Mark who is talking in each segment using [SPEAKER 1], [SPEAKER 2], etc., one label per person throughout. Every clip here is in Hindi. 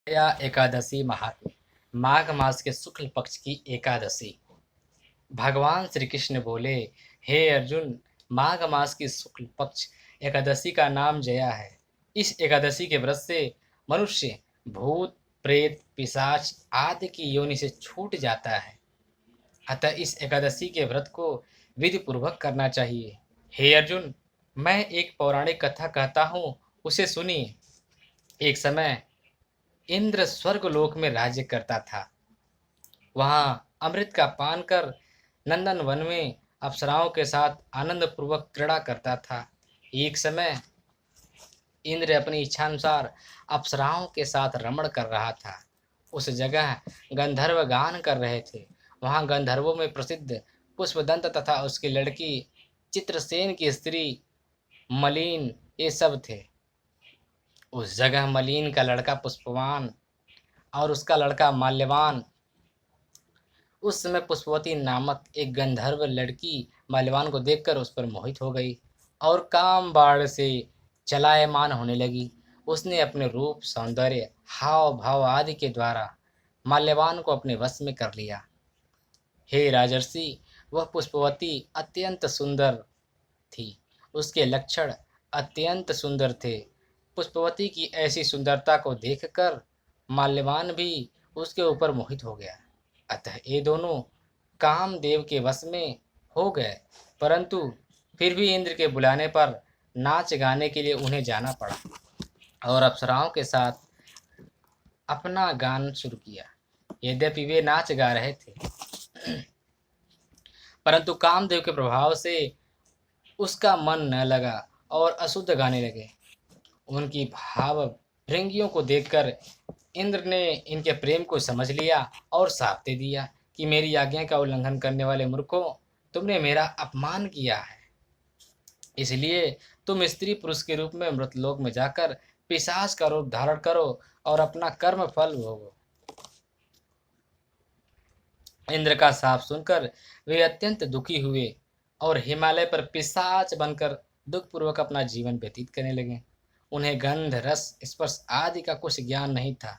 [SPEAKER 1] या एकादशी महात्म्य। माघ मास के शुक्ल पक्ष की एकादशी। भगवान श्री कृष्ण बोले, हे अर्जुन, माघ मास की शुक्ल पक्ष एकादशी का नाम जया है। इस एकादशी के व्रत से मनुष्य भूत प्रेत पिशाच आदि की योनि से छूट जाता है। अतः इस एकादशी के व्रत को विधि पूर्वक करना चाहिए। हे अर्जुन, मैं एक पौराणिक कथा कहता हूँ, उसे सुनिए। एक समय इंद्र स्वर्ग लोक में राज्य करता था। वहां अमृत का पान कर नंदन वन में अप्सराओं के साथ आनंद पूर्वक क्रीड़ा करता था। एक समय इंद्र अपनी इच्छानुसार अप्सराओं के साथ रमण कर रहा था। उस जगह गंधर्व गान कर रहे थे। वहां गंधर्वों में प्रसिद्ध पुष्पदंत तथा उसकी लड़की चित्रसेन की स्त्री मलिन ये सब थे। उस जगह मलिन का लड़का पुष्पवान और उसका लड़का माल्यवान। उस समय पुष्पवती नामक एक गंधर्व लड़की माल्यवान को देखकर उस पर मोहित हो गई और काम बाण से चलायमान होने लगी। उसने अपने रूप सौंदर्य हाव भाव आदि के द्वारा माल्यवान को अपने वश में कर लिया। हे राजर्षि, वह पुष्पवती अत्यंत सुंदर थी। उसके लक्षण अत्यंत सुंदर थे। पुष्पवती की ऐसी सुंदरता को देखकर माल्यवान भी उसके ऊपर मोहित हो गया। अतः ये दोनों कामदेव के वश में हो गए, परंतु फिर भी इंद्र के बुलाने पर नाच गाने के लिए उन्हें जाना पड़ा और अप्सराओं के साथ अपना गान शुरू किया। यद्यपि वे नाच गा रहे थे, परंतु कामदेव के प्रभाव से उसका मन न लगा और अशुद्ध गाने लगे। उनकी भाव भृंगियों को देखकर इंद्र ने इनके प्रेम को समझ लिया और शाप दे दिया कि मेरी आज्ञा का उल्लंघन करने वाले मूर्खों, तुमने मेरा अपमान किया है। इसलिए तुम स्त्री पुरुष के रूप में मृतलोक में जाकर पिशाच का रूप धारण करो और अपना कर्म फल भोगो। इंद्र का शाप सुनकर वे अत्यंत दुखी हुए और हिमालय पर पिशाच बनकर दुखपूर्वक अपना जीवन व्यतीत करने लगे। उन्हें गंध रस स्पर्श आदि का कुछ ज्ञान नहीं था।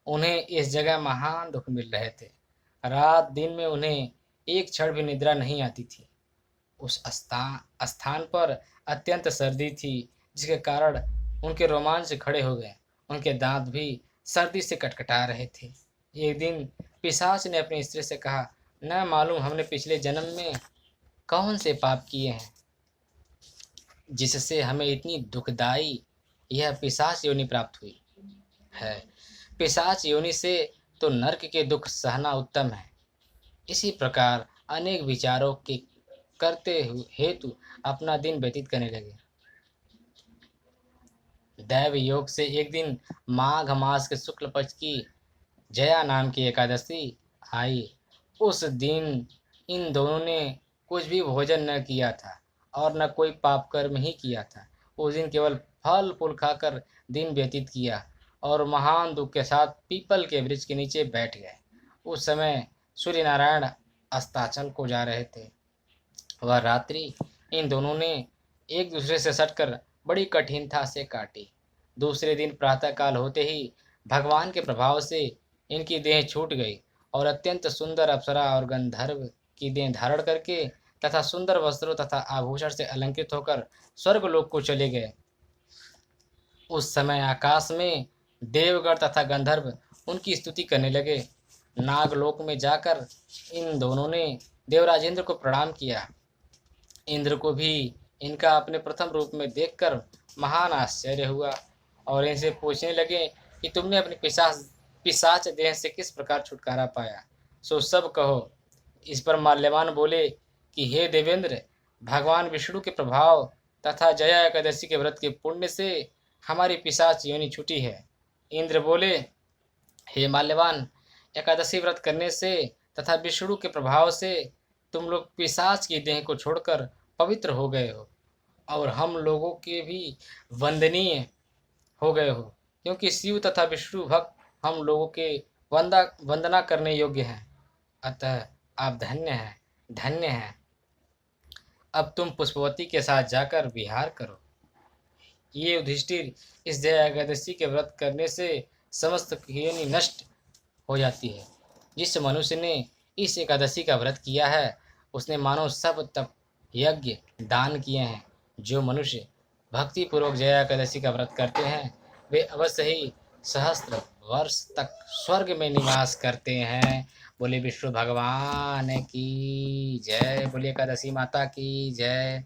[SPEAKER 1] उन्हें इस जगह महान दुख मिल रहे थे। रात दिन में उन्हें एक क्षण भी निद्रा नहीं आती थी। उस स्थान पर अत्यंत सर्दी थी, जिसके कारण उनके रोमांच खड़े हो गए। उनके दांत भी सर्दी से कटकटा रहे थे। एक दिन पिशाच ने अपनी स्त्री से कहा, न मालूम हमने पिछले जन्म में कौन से पाप किए हैं जिससे हमें इतनी दुखदाई यह पिशाच योनि प्राप्त हुई है। पिशाच योनि से तो नरक के दुख सहना उत्तम है। इसी प्रकार अनेक विचारों के करते हेतु अपना दिन व्यतीत करने लगे। दैव योग से एक दिन माघ मास के शुक्ल पक्ष की जया नाम की एकादशी आई। उस दिन इन दोनों ने कुछ भी भोजन न किया था और न कोई पाप कर्म ही किया था। उस दिन केवल फल फूल खाकर दिन व्यतीत किया और महान दुख के साथ पीपल के वृक्ष के नीचे बैठ गए। उस समय सूर्य नारायण अस्ताचल को जा रहे थे। वह रात्रि इन दोनों ने एक दूसरे से सटकर बड़ी कठिनता से काटी। दूसरे दिन प्रातःकाल होते ही भगवान के प्रभाव से इनकी देह छूट गई और अत्यंत सुंदर अप्सरा और गंधर्व की देह धारण करके तथा सुंदर वस्त्रों तथा आभूषण से अलंकृत होकर स्वर्गलोक को चले गए। उस समय आकाश में देवगण तथा गंधर्व उनकी स्तुति करने लगे। नागलोक में जाकर इन दोनों ने देवराज इंद्र को प्रणाम किया। इंद्र को भी इनका अपने प्रथम रूप में देखकर महान आश्चर्य हुआ और इनसे पूछने लगे कि तुमने अपनी पिशाच देह से किस प्रकार छुटकारा पाया, सो सब कहो। इस पर माल्यवान बोले कि हे देवेंद्र, भगवान विष्णु के प्रभाव तथा जया एकादशी के व्रत के पुण्य से हमारी पिशाच योनि छूटी है। इंद्र बोले, हे माल्यवान, एकादशी व्रत करने से तथा विष्णु के प्रभाव से तुम लोग पिशाच की देह को छोड़कर पवित्र हो गए हो और हम लोगों के भी वंदनीय हो गए हो, क्योंकि शिव तथा विष्णु भक्त हम लोगों के वंदना करने योग्य हैं। अतः आप धन्य हैं, धन्य हैं। अब तुम पुष्पवती के साथ जाकर विहार करो। ये युधिष्ठिर, इस जया एकादशी के व्रत करने से समस्त योनि नष्ट हो जाती है। जिस मनुष्य ने इस एकादशी का व्रत किया है उसने मानो सब तप यज्ञ दान किए हैं। जो मनुष्य भक्ति पूर्वक जया एकादशी का व्रत करते हैं वे अवश्य ही सहस्त्र वर्ष तक स्वर्ग में निवास करते हैं। बोले विष्णु भगवान की जय, बोले एकादशी माता की जय।